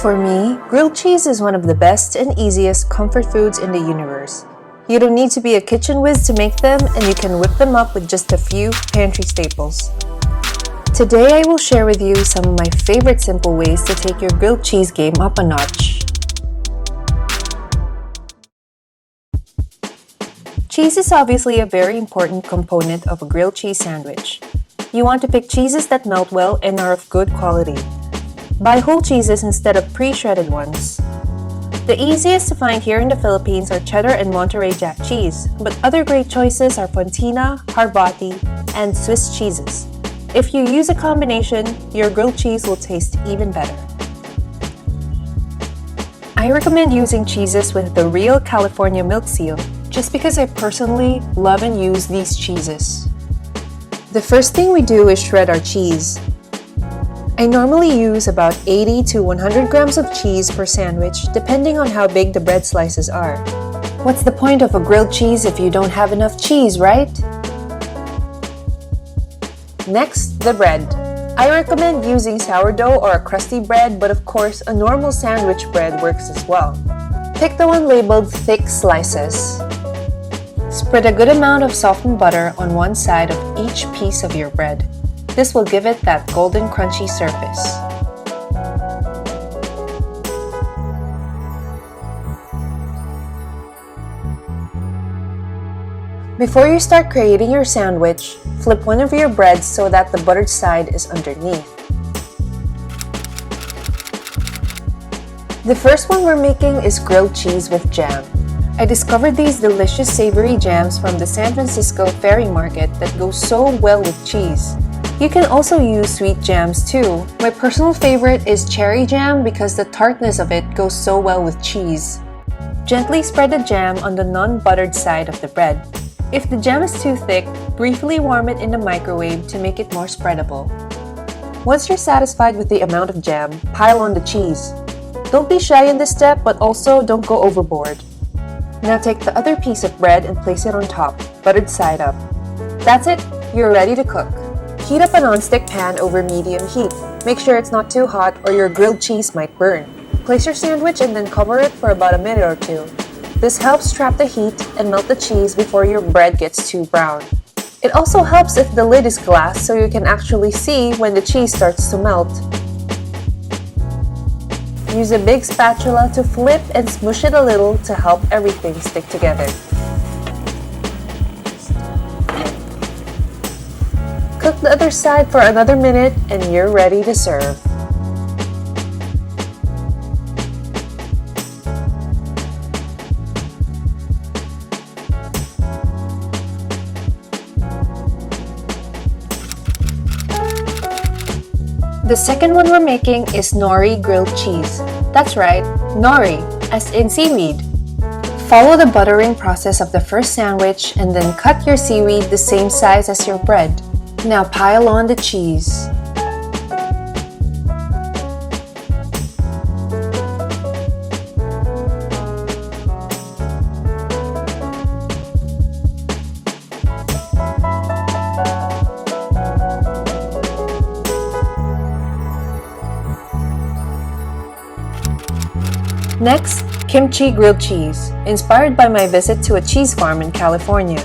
For me, grilled cheese is one of the best and easiest comfort foods in the universe. You don't need to be a kitchen whiz to make them, and you can whip them up with just a few pantry staples. Today I will share with you some of my favorite simple ways to take your grilled cheese game up a notch. Cheese is obviously a very important component of a grilled cheese sandwich. You want to pick cheeses that melt well and are of good quality. Buy whole cheeses instead of pre-shredded ones. The easiest to find here in the Philippines are cheddar and Monterey Jack cheese, but other great choices are Fontina, Havarti, and Swiss cheeses. If you use a combination, your grilled cheese will taste even better. I recommend using cheeses with the real California milk seal, just because I personally love and use these cheeses. The first thing we do is shred our cheese. I normally use about 80 to 100 grams of cheese per sandwich, depending on how big the bread slices are. What's the point of a grilled cheese if you don't have enough cheese, right? Next, the bread. I recommend using sourdough or a crusty bread, but of course, a normal sandwich bread works as well. Pick the one labeled thick slices. Spread a good amount of softened butter on one side of each piece of your bread. This will give it that golden crunchy surface. Before you start creating your sandwich, flip one of your breads so that the buttered side is underneath. The first one we're making is grilled cheese with jam. I discovered these delicious savory jams from the San Francisco Ferry Market that go so well with cheese. You can also use sweet jams too. My personal favorite is cherry jam because the tartness of it goes so well with cheese. Gently spread the jam on the non-buttered side of the bread. If the jam is too thick, briefly warm it in the microwave to make it more spreadable. Once you're satisfied with the amount of jam, pile on the cheese. Don't be shy in this step, but also don't go overboard. Now take the other piece of bread and place it on top, buttered side up. That's it, you're ready to cook. Heat up a non-stick pan over medium heat. Make sure it's not too hot or your grilled cheese might burn. Place your sandwich and then cover it for about a minute or two. This helps trap the heat and melt the cheese before your bread gets too brown. It also helps if the lid is glass so you can actually see when the cheese starts to melt. Use a big spatula to flip and smush it a little to help everything stick together. Cook the other side for another minute and you're ready to serve. The second one we're making is Nori grilled cheese. That's right, Nori, as in seaweed. Follow the buttering process of the first sandwich and then cut your seaweed the same size as your bread. Now pile on the cheese. Next, kimchi grilled cheese, inspired by my visit to a cheese farm in California.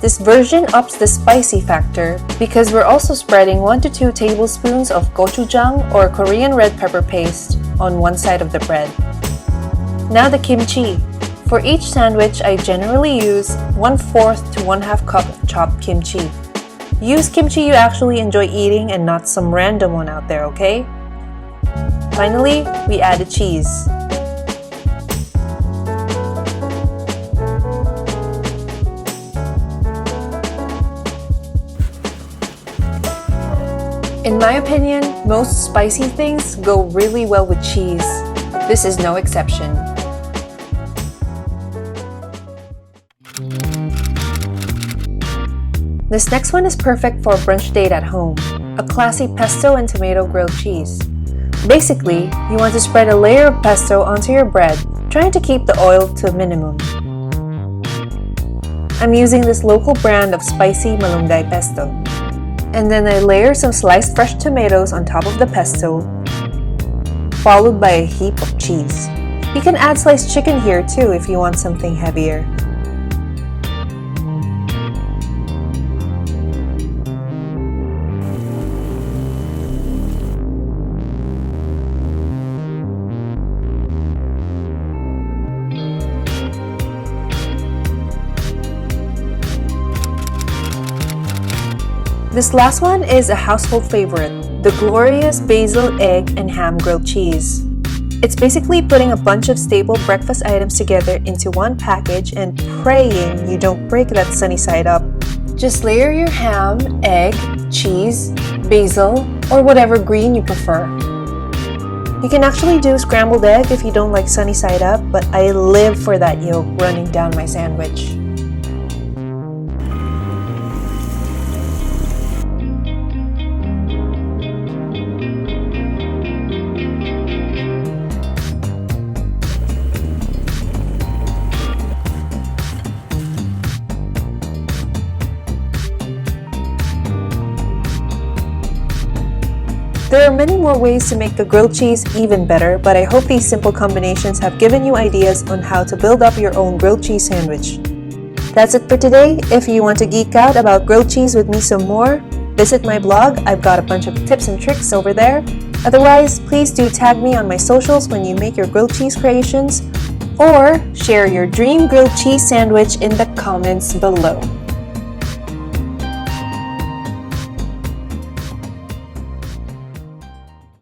This version ups the spicy factor because we're also spreading 1 to 2 tablespoons of gochujang or Korean red pepper paste on one side of the bread. Now the kimchi. For each sandwich, I generally use 1/4 to 1/2 cup of chopped kimchi. Use kimchi you actually enjoy eating and not some random one out there, okay? Finally, we add the cheese. In my opinion, most spicy things go really well with cheese. This is no exception. This next one is perfect for a brunch date at home, a classy pesto and tomato grilled cheese. Basically, you want to spread a layer of pesto onto your bread, trying to keep the oil to a minimum. I'm using this local brand of spicy malunggay pesto. And then I layer some sliced fresh tomatoes on top of the pesto. followed by a heap of cheese. You can add sliced chicken here too if you want something heavier. This last one is a household favorite, the glorious basil, egg, and ham grilled cheese. It's basically putting a bunch of staple breakfast items together into one package and praying you don't break that sunny side up. Just layer your ham, egg, cheese, basil, or whatever green you prefer. You can actually do scrambled egg if you don't like sunny side up, but I live for that yolk running down my sandwich. There are many more ways to make the grilled cheese even better, but I hope these simple combinations have given you ideas on how to build up your own grilled cheese sandwich. That's it for today. If you want to geek out about grilled cheese with me some more, visit my blog. I've got a bunch of tips and tricks over there. Otherwise, please do tag me on my socials when you make your grilled cheese creations, or share your dream grilled cheese sandwich in the comments below.